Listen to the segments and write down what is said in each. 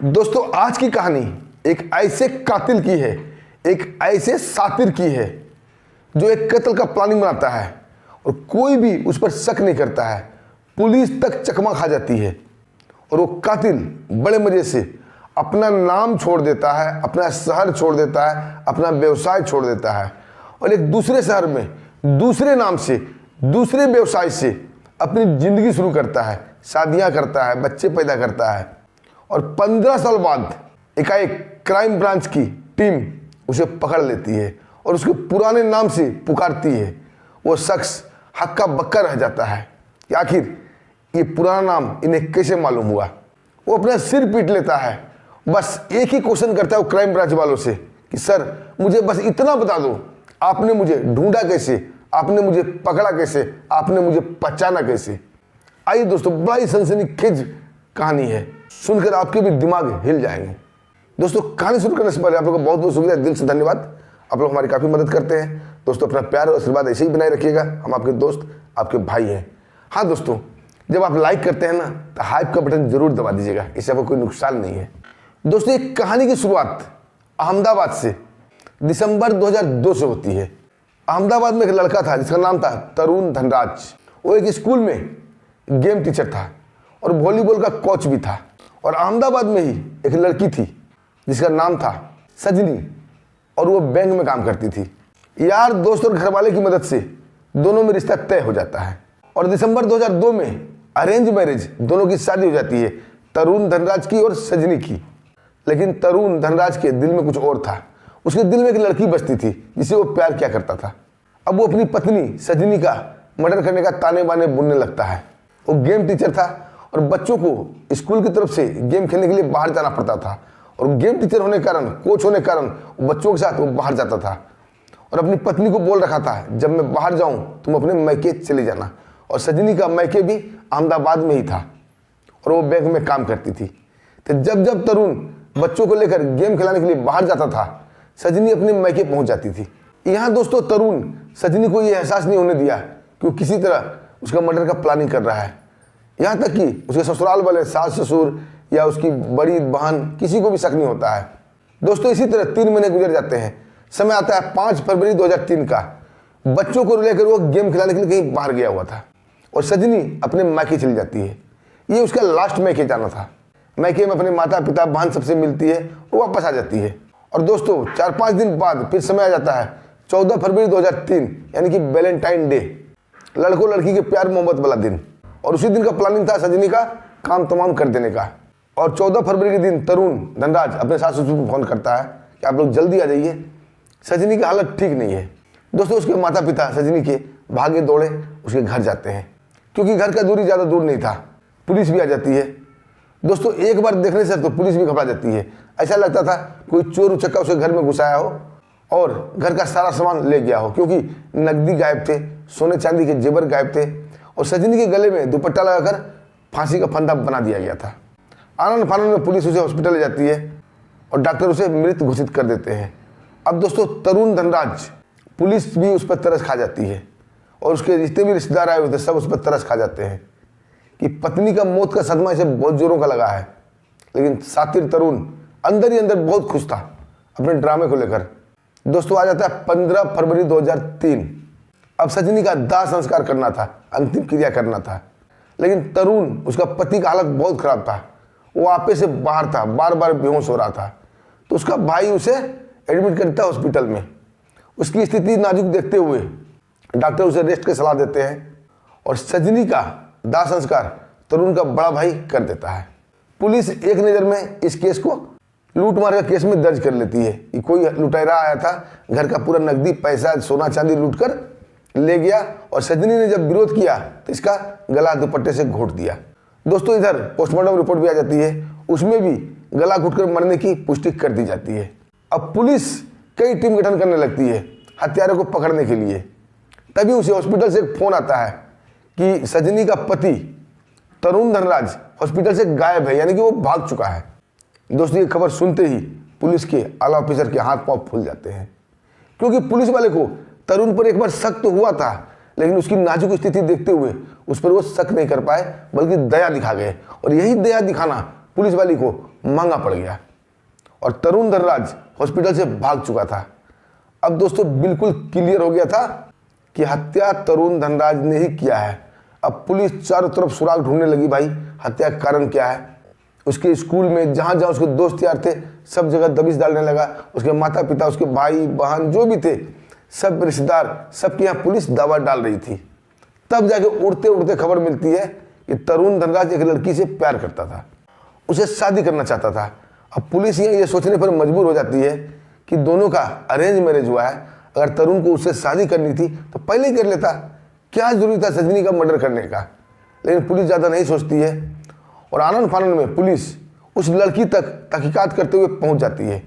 दोस्तों आज की कहानी एक ऐसे कातिल की है, एक ऐसे सातिर की है जो एक कत्ल का प्लानिंग बनाता है और कोई भी उस पर शक नहीं करता है। पुलिस तक चकमा खा जाती है और वो कातिल बड़े मजे से अपना नाम छोड़ देता है, अपना शहर छोड़ देता है, अपना व्यवसाय छोड़ देता है और एक दूसरे शहर में दूसरे नाम से दूसरे व्यवसाय से अपनी ज़िंदगी शुरू करता है, शादियां करता है, बच्चे पैदा करता है और 15 साल बाद एकाएक क्राइम ब्रांच की टीम उसे पकड़ लेती है और उसके पुराने नाम से पुकारती है। वो शख्स हक्का बक्का रह जाता है कि आखिर ये पुराना नाम इन्हें कैसे मालूम हुआ। वो अपना सिर पीट लेता है, बस एक ही क्वेश्चन करता है वो क्राइम ब्रांच वालों से कि सर मुझे बस इतना बता दो, आपने मुझे ढूंढा कैसे, आपने मुझे पकड़ा कैसे, आपने मुझे पहचाना कैसे। आइए दोस्तों, बड़ा ही सनसनीखेज कहानी है, सुनकर आपके भी दिमाग हिल जाएंगे। दोस्तों कहानी शुरू करने से पहले आप लोगों का बहुत बहुत शुक्रिया, दिल से धन्यवाद। आप लोग हमारी काफ़ी मदद करते हैं। दोस्तों अपना प्यार और आशीर्वाद ऐसे ही बनाए रखिएगा, हम आपके दोस्त आपके भाई हैं। हाँ दोस्तों, जब आप लाइक करते हैं ना तो हाइप का बटन जरूर दबा दीजिएगा, इससे आपको कोई नुकसान नहीं है। दोस्तों एक कहानी की शुरुआत अहमदाबाद से दिसंबर 2002 से होती है। अहमदाबाद में एक लड़का था जिसका नाम था तरुण धनराज। वो एक स्कूल में गेम टीचर था और वॉलीबॉल का कोच भी था। और अहमदाबाद में ही एक लड़की थी जिसका नाम था सजनी और वो बैंक में काम करती थी। यार दोस्त और घरवाले की मदद से दोनों में रिश्ता तय हो जाता है और दिसंबर 2002 में अरेंज मैरिज दोनों की शादी हो जाती है, तरुण धनराज की और सजनी की। लेकिन तरुण धनराज के दिल में कुछ और था। उसके दिल में एक लड़की बसती थी जिसे वो प्यार किया करता था। अब वो अपनी पत्नी सजनी का मर्डर करने का ताने बाने बुनने लगता है। वो गेम टीचर था और बच्चों को स्कूल की तरफ से गेम खेलने के लिए बाहर जाना पड़ता था और गेम टीचर होने के कारण, कोच होने के कारण बच्चों के साथ वो बाहर जाता था और अपनी पत्नी को बोल रखा था जब मैं बाहर जाऊं तुम अपने मैके चले जाना। और सजनी का मैके भी अहमदाबाद में ही था और वो बैंक में काम करती थी। तो जब जब तरुण बच्चों को लेकर गेम खिलाने के लिए बाहर जाता था, सजनी अपने मैके पहुंच जाती थी। यहाँ दोस्तों तरुण सजनी को ये एहसास नहीं होने दिया कि वो किसी तरह उसका मर्डर का प्लानिंग कर रहा है। यहाँ तक कि उसके ससुराल वाले सास ससुर या उसकी बड़ी बहन किसी को भी शक नहीं होता है। दोस्तों इसी तरह 3 महीने गुजर जाते हैं। समय आता है 5 फरवरी 2003 का। बच्चों को लेकर वो गेम खिलाने के लिए कहीं बाहर गया हुआ था और सजनी अपने मायके चली जाती है। ये उसका लास्ट मैके जाना था। मैके में अपने माता पिता बहन सबसे मिलती है और वापस आ जाती है। और दोस्तों 4-5 दिन बाद फिर समय आ जाता है 14 फरवरी 2003, यानी कि वैलेंटाइन डे, लड़कों लड़की के प्यार मोहब्बत वाला दिन। और उसी दिन का प्लानिंग था सजनी का काम तमाम कर देने का। और 14 फरवरी के दिन तरुण धनराज अपने सास ससुर को फोन करता है कि आप लोग जल्दी आ जाइए, सजनी की हालत ठीक नहीं है। दोस्तों उसके माता पिता सजनी के भागे दौड़े उसके घर जाते हैं, क्योंकि घर का दूरी ज़्यादा दूर नहीं था। पुलिस भी आ जाती है। दोस्तों एक बार देखने से तो पुलिस भी घबरा जाती है। ऐसा लगता था कोई चोर उचक्का उसके घर में घुसाया हो और घर का सारा सामान ले गया हो, क्योंकि नकदी गायब थे, सोने चांदी के जेवर गायब थे और सजनी के गले में दुपट्टा लगाकर फांसी का फंदा बना दिया गया था। आनंद फानंद में पुलिस उसे हॉस्पिटल ले जाती है और डॉक्टर उसे मृत घोषित कर देते हैं। अब दोस्तों तरुण धनराज, पुलिस भी उस पर तरस खा जाती है और उसके जितने भी रिश्तेदार आए हुए थे सब उस पर तरस खा जाते हैं कि पत्नी का मौत का सदमा इसे बहुत जोरों का लगा है। लेकिन सातिर तरुण अंदर ही अंदर बहुत खुश था अपने ड्रामे को लेकर। दोस्तों आ जाता है 15 फरवरी 2003। अब सजनी का दाह संस्कार करना था, अंतिम क्रिया करना था। लेकिन तरुण, उसका पति का हालत बहुत खराब था। वो आपे से बाहर था, बार बार बेहोश हो रहा था। तो उसका भाई उसे एडमिट करता है हॉस्पिटल में। उसकी स्थिति नाजुक देखते हुए डॉक्टर उसे रेस्ट की सलाह देते हैं और सजनी का दाह संस्कार तरुण का बड़ा भाई कर देता है। पुलिस एक नज़र में इस केस को लूटमार का केस में दर्ज कर लेती है कि कोई लुटेरा आया था, घर का पूरा नकदी पैसा सोना चांदी लूट कर ले गया और सजनी ने जब विरोध किया तो इसका गला दुपट्टे से घोट दिया। दोस्तों इधर पोस्टमार्टम रिपोर्ट भी आ जाती है, उसमें भी गला घोटकर मरने की पुष्टि कर दी जाती है। अब पुलिस कई टीम गठन करने लगती है हत्यारों को पकड़ने के लिए। तभी उसे हॉस्पिटल से एक फोन आता है कि सजनी का पति तरुण धनराज हॉस्पिटल से गायब है, यानी कि वो भाग चुका है। दोस्तों ये खबर सुनते ही पुलिस के आला ऑफिसर के हाथ पांव फूल जाते हैं, क्योंकि पुलिस वाले को तरुण पर एक बार शक तो हुआ था, लेकिन उसकी नाजुक स्थिति देखते हुए उस पर वो शक नहीं कर पाए, बल्कि दया दिखा गए। और यही दया दिखाना पुलिस वाली को महंगा पड़ गया और तरुण धनराज हॉस्पिटल से भाग चुका था। अब दोस्तों बिल्कुल क्लियर हो गया था कि हत्या तरुण धनराज ने ही किया है। अब पुलिस चारों तरफ सुराग ढूंढने लगी, भाई हत्या का कारण क्या है। उसके स्कूल में जहाँ जहाँ उसके दोस्त यार थे सब जगह दबिश डालने लगा। उसके माता पिता, उसके भाई बहन जो भी थे, सब रिश्तेदार, सबके यहाँ पुलिस दावा डाल रही थी। तब जाके उड़ते उड़ते खबर मिलती है कि तरुण धनराज एक लड़की से प्यार करता था, उसे शादी करना चाहता था। अब पुलिस ये सोचने पर मजबूर हो जाती है कि दोनों का अरेंज मैरिज हुआ है, अगर तरुण को उससे शादी करनी थी तो पहले ही कर लेता, क्या जरूरी था सजनी का मर्डर करने का। लेकिन पुलिस ज़्यादा नहीं सोचती है और आनन फानन में पुलिस उस लड़की तक तहकीकात करते हुए पहुंच जाती है।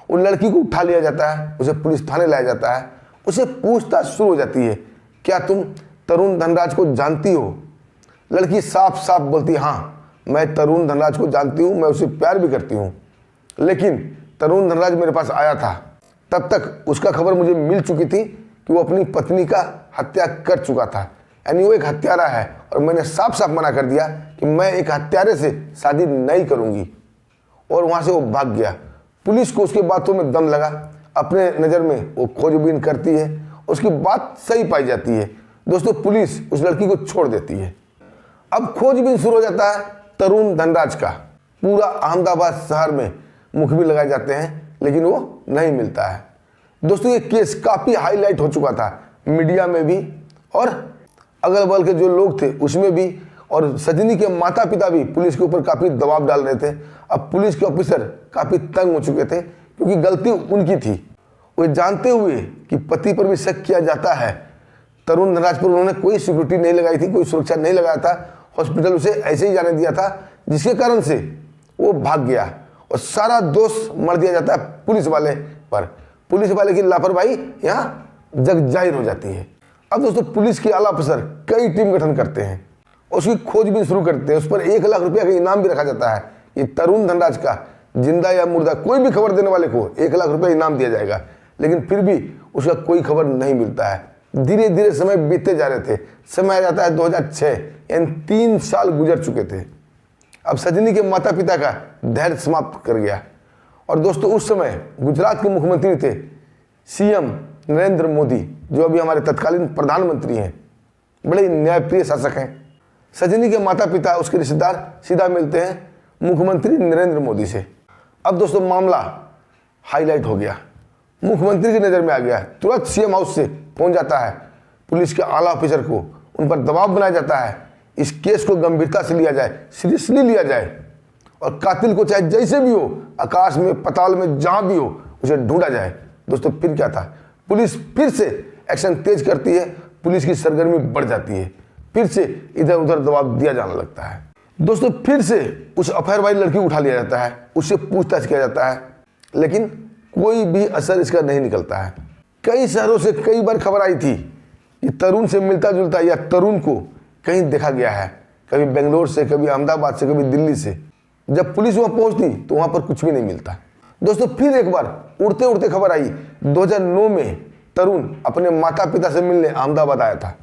उन लड़की को उठा लिया जाता है, उसे पुलिस थाने लाया जाता है, उसे पूछताछ शुरू हो जाती है, क्या तुम तरुण धनराज को जानती हो। लड़की साफ साफ बोलती है, हाँ मैं तरुण धनराज को जानती हूँ, मैं उसे प्यार भी करती हूँ, लेकिन तरुण धनराज मेरे पास आया था तब तक उसका खबर मुझे मिल चुकी थी कि वो अपनी पत्नी का हत्या कर चुका था, यानी वो एक हत्यारा है और मैंने साफ साफ मना कर दिया कि मैं एक हत्यारे से शादी नहीं करूँगी। और वहाँ से वो भाग गया। पुलिस को उसकी बातों में दम लगा, अपने नज़र में वो खोजबीन करती है, उसकी बात सही पाई जाती है। दोस्तों पुलिस उस लड़की को छोड़ देती है। अब खोजबीन शुरू हो जाता है तरुण धनराज का। पूरा अहमदाबाद शहर में मुखबिर लगाए जाते हैं, लेकिन वो नहीं मिलता है। दोस्तों ये केस काफ़ी हाईलाइट हो चुका था मीडिया में भी और अगल बगल के जो लोग थे उसमें भी, और सजनी के माता पिता भी पुलिस के ऊपर काफ़ी दबाव डाल रहे थे। अब पुलिस के ऑफिसर काफ़ी तंग हो चुके थे क्योंकि गलती उनकी थी। वो जानते हुए कि पति पर भी शक किया जाता है, तरुण धनराज पर उन्होंने कोई सिक्योरिटी नहीं लगाई थी, कोई सुरक्षा नहीं लगाया था, हॉस्पिटल उसे ऐसे ही जाने दिया था, जिसके कारण से वो भाग गया और सारा दोष मर दिया जाता है पुलिस वाले पर। पुलिस वाले की लापरवाही यहाँ जग जाहिर हो जाती है। अब दोस्तों पुलिस के आला अफसर कई टीम गठन करते हैं, उसकी खोजबीन शुरू करते हैं। उस पर 1 लाख रुपया का इनाम भी रखा जाता है कि तरुण धनराज का जिंदा या मुर्दा कोई भी खबर देने वाले को 1 लाख रुपया इनाम दिया जाएगा। लेकिन फिर भी उसका कोई खबर नहीं मिलता है। धीरे धीरे समय बीतते जा रहे थे। समय आ जाता है 2006, यानी 3 साल गुजर चुके थे। अब सजनी के माता पिता का धैर्य समाप्त कर गया। और दोस्तों उस समय गुजरात के मुख्यमंत्री थे सीएम नरेंद्र मोदी, जो अभी हमारे तत्कालीन प्रधानमंत्री हैं, बड़े ही न्यायप्रिय शासक हैं। सजनी के माता पिता, उसके रिश्तेदार सीधा मिलते हैं मुख्यमंत्री नरेंद्र मोदी से। अब दोस्तों मामला हाईलाइट हो गया, मुख्यमंत्री की नज़र में आ गया। तुरंत सीएम हाउस से पहुंच जाता है पुलिस के आला ऑफिसर को, उन पर दबाव बनाया जाता है, इस केस को गंभीरता से लिया जाए, सीरियसली लिया जाए और कातिल को चाहे जैसे भी हो, आकाश में पाताल में जहां भी हो, उसे ढूंढा जाए। दोस्तों फिर क्या था, पुलिस फिर से एक्शन तेज करती है, पुलिस की सरगर्मी बढ़ जाती है, फिर से इधर उधर दबाव दिया जाने लगता है। दोस्तों फिर से उस अफेयर वाली लड़की को उठा लिया जाता है, उससे पूछताछ किया जाता है, लेकिन कोई भी असर इसका नहीं निकलता है। कई शहरों से कई बार खबर आई थी कि तरुण से मिलता जुलता या तरुण को कहीं देखा गया है, कभी बेंगलोर से, कभी अहमदाबाद से, कभी दिल्ली से। जब पुलिस वहां पहुंचती तो वहां पर कुछ भी नहीं मिलता। दोस्तों फिर एक बार उड़ते उड़ते खबर आई 2009 में तरुण अपने माता पिता से मिलने अहमदाबाद आया था।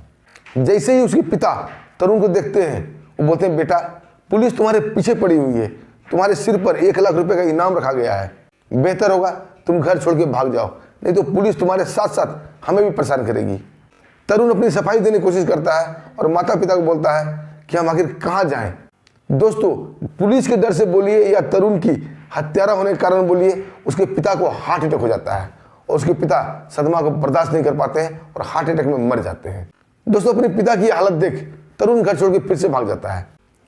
जैसे ही उसके पिता तरुण को देखते हैं, वो बोलते हैं, बेटा पुलिस तुम्हारे पीछे पड़ी हुई है, तुम्हारे सिर पर 1 लाख रुपए का इनाम रखा गया है, बेहतर होगा तुम घर छोड़ के भाग जाओ, नहीं तो पुलिस तुम्हारे साथ साथ हमें भी परेशान करेगी। तरुण अपनी सफाई देने की कोशिश करता है और माता पिता को बोलता है कि हम आखिर कहाँ जाएं। दोस्तों पुलिस के डर से बोलिए या तरुण की हत्यारा होने के कारण बोलिए, उसके पिता को हार्ट अटैक हो जाता है और उसके पिता सदमा को बर्दाश्त नहीं कर पाते हैं और हार्ट अटैक में मर जाते हैं। दोस्तों अपने पिता की हालत देख तरुण घर छोड़ के फिर से भाग जाता है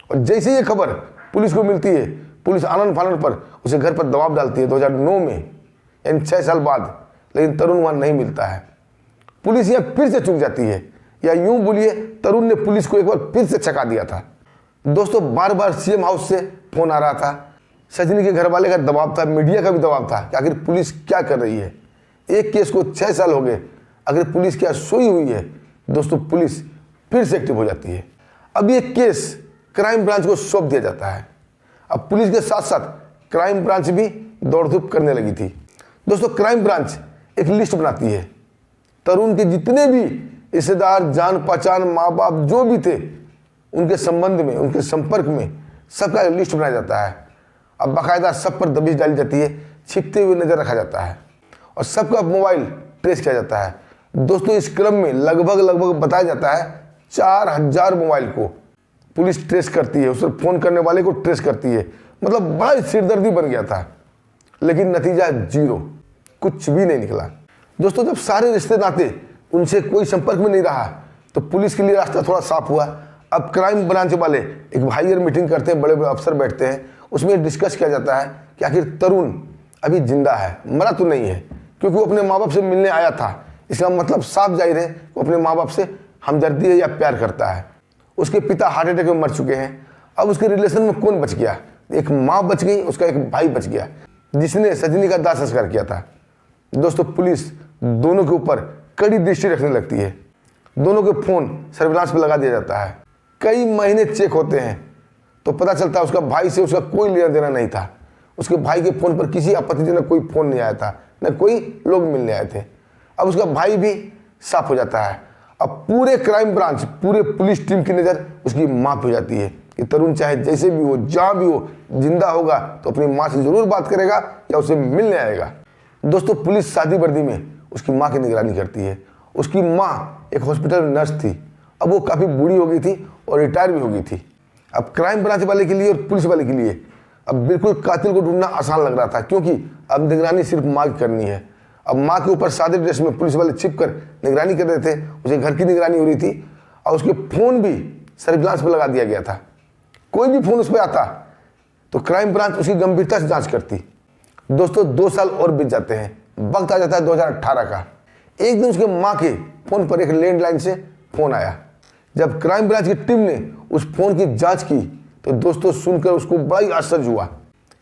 और जैसे ये खबर पुलिस को मिलती है, पुलिस आनन फानन पर उसे घर पर दबाव डालती है 2009 में, यानी 6 साल बाद। लेकिन तरुण वहां नहीं मिलता है। पुलिस यह फिर से चूक जाती है, या यूं बोलिए तरुण ने पुलिस को एक बार फिर से चका दिया था। दोस्तों बार बार सीएम हाउस से फोन आ रहा था, सजनी के घर वाले का दबाव था, मीडिया का भी दबाव था कि आखिर पुलिस क्या कर रही है। एक केस को 6 साल हो गए, अगर पुलिस क्या सोई हुई है। दोस्तों पुलिस फिर से एक्टिव हो जाती है। अब ये केस क्राइम ब्रांच को सौंप दिया जाता है। अब पुलिस के साथ साथ क्राइम ब्रांच भी दौड़ धूप करने लगी थी। दोस्तों क्राइम ब्रांच एक लिस्ट बनाती है, तरुण के जितने भी रिश्तेदार, जान पहचान, माँ बाप जो भी थे, उनके संबंध में, उनके संपर्क में सबका लिस्ट बनाया जाता है। अब बाकायदा सब पर दबिश डाली जाती है, छिपते हुए नजर रखा जाता है और सबका मोबाइल ट्रेस किया जाता है। दोस्तों इस क्रम में लगभग बताया जाता है 4000 मोबाइल को पुलिस ट्रेस करती है, उसे फ़ोन करने वाले को ट्रेस करती है। मतलब बड़ा सिरदर्दी बन गया था, लेकिन नतीजा जीरो, कुछ भी नहीं निकला। दोस्तों जब सारे रिश्ते नाते उनसे कोई संपर्क में नहीं रहा तो पुलिस के लिए रास्ता थोड़ा साफ हुआ। अब क्राइम ब्रांच वाले एक हायर मीटिंग करते हैं, बड़े बड़े अफसर बैठते हैं, उसमें डिस्कस किया जाता है कि आखिर तरुण अभी जिंदा है, मरा तो नहीं है, क्योंकि वो अपने माँ बाप से मिलने आया था। इसका मतलब साफ जाहिर है वो अपने माँ बाप से हमदर्दी है या प्यार करता है। उसके पिता हार्ट अटैक में मर चुके हैं। अब उसके रिलेशन में कौन बच गया? एक माँ बच गई, उसका एक भाई बच गया जिसने सजनी का दाह संस्कार किया था। दोस्तों पुलिस दोनों के ऊपर कड़ी दृष्टि रखने लगती है। दोनों के फोन सर्विलांस पे लगा दिया जाता है। कई महीने चेक होते हैं तो पता चलता है उसका भाई से उसका कोई लेना देना नहीं था। उसके भाई के फोन पर किसी आपत्तिजनक कोई फोन नहीं आया था, न कोई लोग मिलने आए थे। अब उसका भाई भी साफ हो जाता है। अब पूरे क्राइम ब्रांच, पूरे पुलिस टीम की नज़र उसकी माँ पे हो जाती है कि तरुण चाहे जैसे भी हो, जहाँ भी हो, जिंदा होगा तो अपनी माँ से ज़रूर बात करेगा या उसे मिलने आएगा। दोस्तों पुलिस शादी वर्दी में उसकी माँ की निगरानी करती है। उसकी माँ एक हॉस्पिटल नर्स थी। अब वो काफ़ी बूढ़ी हो गई थी और रिटायर भी हो गई थी। अब क्राइम ब्रांच वाले के लिए और पुलिस वाले के लिए अब बिल्कुल कातिल को ढूंढना आसान लग रहा था, क्योंकि अब निगरानी सिर्फ माँ की करनी है। अब माँ के ऊपर सादे ड्रेस में पुलिस वाले छिप कर निगरानी कर रहे थे। उसे घर की निगरानी हो रही थी और उसके फ़ोन भी सर्विलांस पर लगा दिया गया था। कोई भी फ़ोन उस पर आता तो क्राइम ब्रांच उसकी गंभीरता से जांच करती। दोस्तों 2 साल और बीत जाते हैं। वक्त आ जाता है 2018 का। एक दिन उसके माँ के फ़ोन पर एक लैंडलाइन से फ़ोन आया। जब क्राइम ब्रांच की टीम ने उस फ़ोन की जांच की तो दोस्तों सुनकर उसको बड़ा ही आश्चर्य हुआ,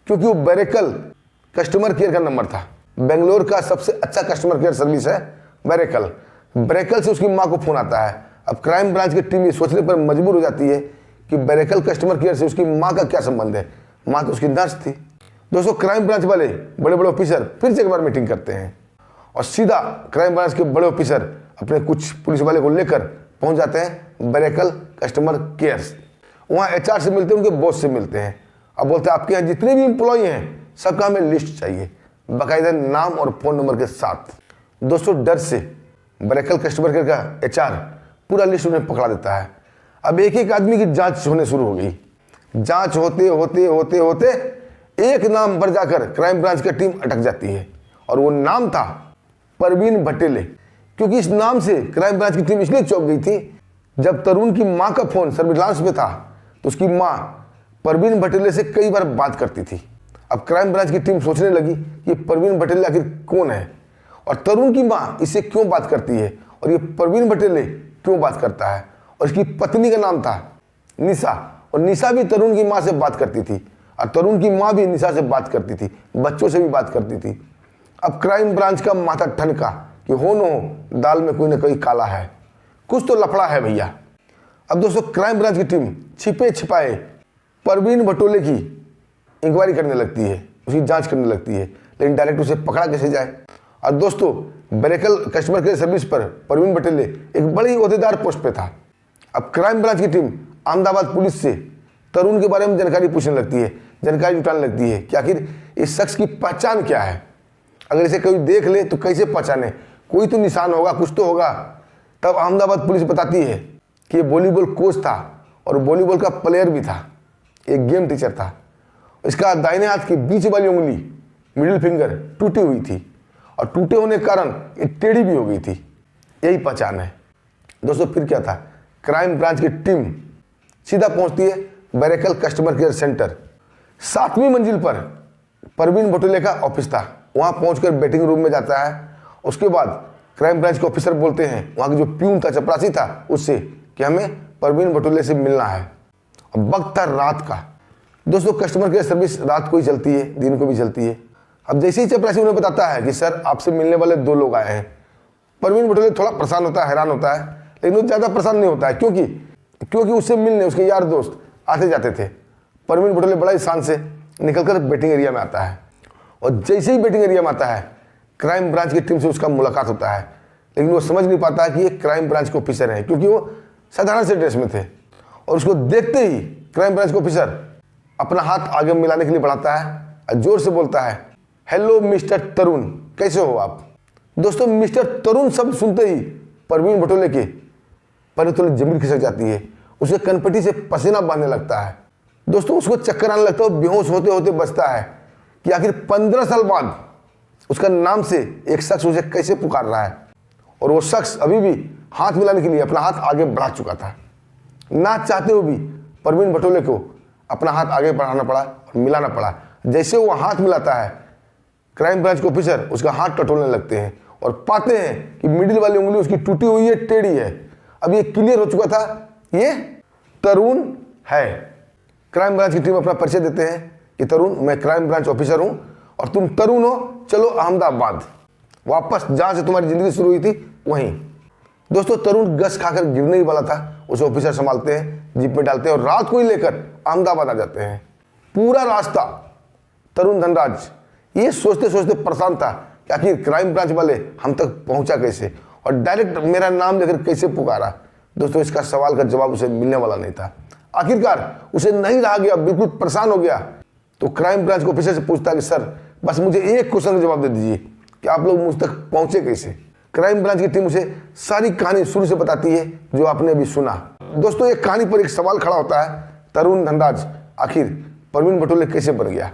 क्योंकि वो बैरेकल कस्टमर केयर का नंबर था। बेंगलोर का सबसे अच्छा कस्टमर केयर सर्विस है बैरेकल। बैरेकल से उसकी माँ को फ़ोन आता है। अब क्राइम ब्रांच की टीम ये सोचने पर मजबूर हो जाती है कि बैरेकल कस्टमर केयर से उसकी माँ का क्या संबंध है। माँ तो उसकी नर्स थी। दोस्तों क्राइम ब्रांच वाले बड़े बड़े ऑफिसर फिर से एक बार मीटिंग करते हैं और सीधा क्राइम ब्रांच के बड़े ऑफिसर अपने कुछ पुलिस वाले को लेकर पहुंच जाते हैं बैरेकल कस्टमर केयर। वहाँ HR से मिलते हैं, उनके बॉस से मिलते हैं। अब बोलते हैं आपके यहाँ जितने भी एम्प्लॉय हैं सबका हमें लिस्ट चाहिए, बाकायदा नाम और फ़ोन नंबर के साथ। दोस्तों डर से बैरेकल कस्टमर केयर का HR पूरा लिस्ट उन्हें पकड़ा देता है। अब एक एक आदमी की जांच होने शुरू हो गई। जांच होते होते होते होते एक नाम पर जाकर क्राइम ब्रांच की टीम अटक जाती है और वो नाम था परवीन भटेले। क्योंकि इस नाम से क्राइम ब्रांच की टीम इसलिए चौंक गई थी, जब तरुण की माँ का फ़ोन सर्विलांस में था तो उसकी माँ परवीन भटेले से कई बार बात करती थी। अब क्राइम ब्रांच की टीम सोचने लगी कि परवीन भटेले आखिर कौन है और तरुण की माँ इससे क्यों बात करती है और ये परवीन भटेले क्यों बात करता है। और इसकी पत्नी का नाम था निशा और निशा भी तरुण की माँ से बात करती थी और तरुण की माँ भी निशा से बात करती थी, बच्चों से भी बात करती थी। अब क्राइम ब्रांच का माथा ठनका कि हो न हो दाल में कोई ना कोई काला है, कुछ तो लफड़ा है भैया। अब दोस्तों क्राइम ब्रांच की टीम छिपे छिपाए परवीन भटोले की इंक्वायरी करने लगती है, उसकी जांच करने लगती है, लेकिन डायरेक्ट उसे पकड़ा कैसे जाए। और दोस्तों बैरेकल कस्टमर केयर सर्विस पर परवीन भटेले एक बड़ी ओहदेदार पोस्ट पे था। अब क्राइम ब्रांच की टीम अहमदाबाद पुलिस से तरुण के बारे में जानकारी पूछने लगती है, जानकारी जुटाने लगती है कि आखिर इस शख्स की पहचान क्या है, अगर इसे कोई देख ले तो कैसे पहचाने, कोई तो निशान होगा, कुछ तो होगा। तब अहमदाबाद पुलिस बताती है कि ये वॉलीबॉल कोच था और वॉलीबॉल का प्लेयर भी था, एक गेम टीचर था। इसका दाहिने हाथ की बीच वाली उंगली मिडिल फिंगर टूटी हुई थी और टूटे होने के कारण ये टेढ़ी भी हो गई थी। यही पहचान है। दोस्तों फिर क्या था, क्राइम ब्रांच की टीम सीधा पहुंचती है बैरेकल कस्टमर केयर सेंटर। 7वीं मंजिल पर परवीन भटोले का ऑफिस था। वहां पहुंचकर वेटिंग रूम में जाता है। उसके बाद क्राइम ब्रांच के ऑफिसर बोलते हैं वहां के जो प्यून था, चपरासी था, उससे कि हमें परवीन भटोले से मिलना है। अब वक्त था रात का। दोस्तों कस्टमर केयर सर्विस रात को ही चलती है, दिन को भी चलती है। अब जैसे ही चपरासी उन्हें बताता है कि सर आपसे मिलने वाले 2 लोग आए हैं, परवीन भटोले थोड़ा परेशान होता है, हैरान होता है, लेकिन वो ज़्यादा परेशान नहीं होता है, क्योंकि उससे मिलने उसके यार दोस्त आते जाते थे। परवीन भटोले बड़ा ही शान से निकलकर वेटिंग एरिया में आता है और जैसे ही वेटिंग एरिया में आता है क्राइम ब्रांच की टीम से उसका मुलाकात होता है, लेकिन वो समझ नहीं पाता कि ये क्राइम ब्रांच के ऑफिसर हैं, क्योंकि वो साधारण से ड्रेस में थे। और उसको देखते ही क्राइम ब्रांच के ऑफिसर अपना हाथ आगे मिलाने के लिए बढ़ाता है और जोर से बोलता है, हेलो मिस्टर तरुण, कैसे हो आप। दोस्तों मिस्टर तरुण शब्द सुनते ही परवीन बटोले के पैरों तले जमीन खिसक जाती है, उसके कनपटी से पसीना बहने लगता है। दोस्तों उसको चक्कर आने लगता है, बेहोश होते होते बचता है कि आखिर 15 साल बाद उसका नाम से एक शख्स उसे कैसे पुकार रहा है, और वो शख्स अभी भी हाथ मिलाने के लिए अपना हाथ आगे बढ़ा चुका था। ना चाहते हुए भी परवीन बटोले को अपना हाथ आगे बढ़ाना पड़ा और मिलाना पड़ा। जैसे वो हाथ मिलाता है, क्राइम ब्रांच के ऑफिसर उसका हाथ टटोलने लगते हैं और पाते हैं कि मिडिल वाली उंगली उसकी टूटी हुई है, टेढ़ी है। अब ये क्लियर हो चुका था, ये तरुण है। क्राइम ब्रांच की टीम अपना परिचय देते हैं कि तरुण, मैं क्राइम ब्रांच ऑफिसर हूं और तुम तरुण हो, चलो अहमदाबाद, वापस जहां से तुम्हारी जिंदगी शुरू हुई थी वहीं। दोस्तों तरुण गस खाकर गिरने ही वाला था, उसे ऑफिसर संभालते हैं, जीप में डालते हैं और रात को ही लेकर अहमदाबाद आ जाते हैं। पूरा रास्ता तरुण धनराज ये सोचते सोचते परेशान था कि आखिर क्राइम ब्रांच वाले हम तक पहुंचा कैसे और डायरेक्ट मेरा नाम लेकर कैसे पुकारा। दोस्तों इसका सवाल का जवाब उसे मिलने वाला नहीं था। आखिरकार उसे नहीं रहा गया, बिल्कुल परेशान हो गया, तो क्राइम ब्रांच के ऑफिसर से पूछता कि सर बस मुझे एक क्वेश्चन का जवाब दे दीजिए कि आप लोग मुझ तक पहुंचे कैसे। क्राइम ब्रांच की टीम उसे सारी कहानी शुरू से बताती है जो आपने अभी सुना। दोस्तों एक कहानी पर एक सवाल खड़ा होता है, तरुण धनराज आखिर परवीन बटोले कैसे बन गया,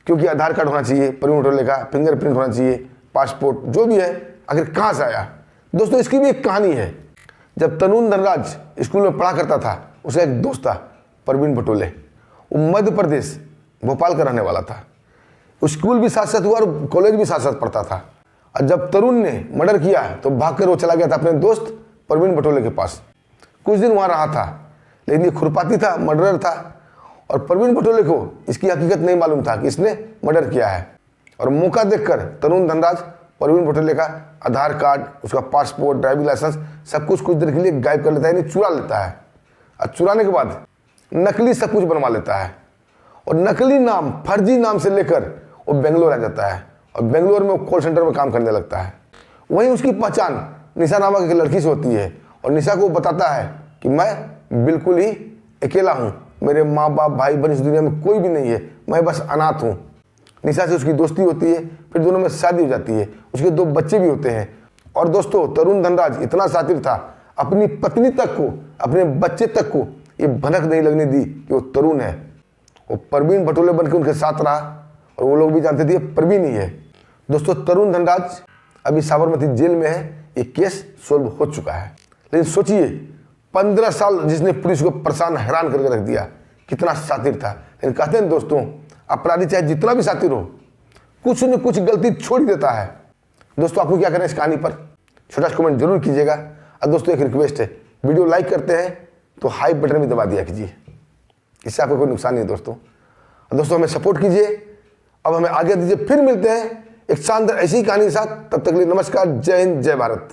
क्योंकि आधार कार्ड होना चाहिए परवीन बटोले का, फिंगरप्रिंट होना चाहिए, पासपोर्ट जो भी है, आखिर कहाँ से आया। दोस्तों इसकी भी एक कहानी है। जब तरुण धनराज स्कूल में पढ़ा करता था, उसे एक दोस्त था परवीन बटोले, वो मध्य प्रदेश भोपाल का रहने वाला था। स्कूल भी साथ साथ हुआ और कॉलेज भी साथ साथ पढ़ता था। और जब तरुण ने मर्डर किया तो भागकर वो चला गया था अपने दोस्त परवीन बटोले के पास। कुछ दिन वहाँ रहा था, लेकिन ये खुरपाती था, मर्डरर था, और परवीन बटोले को इसकी हकीकत नहीं मालूम था कि इसने मर्डर किया है। और मौका देखकर तरुण धनराज परवीन बटोले का आधार कार्ड, उसका पासपोर्ट, ड्राइविंग लाइसेंस सब कुछ कुछ देर के लिए गायब कर लेता है, यानी चुरा लेता है। और चुराने के बाद नकली सब कुछ बनवा लेता है और नकली नाम, फर्जी नाम से लेकर वो बेंगलोर आ जाता है और बेंगलोर में वो कॉल सेंटर में काम करने लगता है। वहीं उसकी पहचान निशा नामक एक लड़की से होती है और निशा को बताता है कि मैं बिल्कुल ही अकेला हूँ, मेरे माँ बाप भाई बहन इस दुनिया में कोई भी नहीं है, मैं बस अनाथ हूँ। निशा से उसकी दोस्ती होती है, फिर दोनों में शादी हो जाती है, उसके 2 बच्चे भी होते हैं। और दोस्तों तरुण धनराज इतना शातिर था, अपनी पत्नी तक को, अपने बच्चे तक को ये भनक नहीं लगने दी कि वो तरुण है। वो परवीन बटोले बनकर उनके साथ रहा और वो लोग भी जानते थे परवीन ही है। दोस्तों तरुण धनराज अभी साबरमती जेल में है, ये केस सोल्व हो चुका है। लेकिन सोचिए 15 साल जिसने पुलिस को परेशान हैरान करके रख दिया, कितना शातिर था। लेकिन कहते हैं दोस्तों अपराधी चाहे जितना भी शातिर हो, कुछ न कुछ गलती छोड़ ही देता है। दोस्तों आपको क्या करना है इस कहानी पर छोटा सा कमेंट जरूर कीजिएगा। और दोस्तों एक रिक्वेस्ट है, वीडियो लाइक करते हैं तो हाई बटन भी दबा दिया कीजिए, इससे आपको कोई नुकसान नहीं है दोस्तों। और दोस्तों हमें सपोर्ट कीजिए, अब हमें आगे दीजिए, फिर मिलते हैं एक शानदार ऐसी कहानी के साथ। तब तक के लिए नमस्कार, जय हिंद, जय भारत।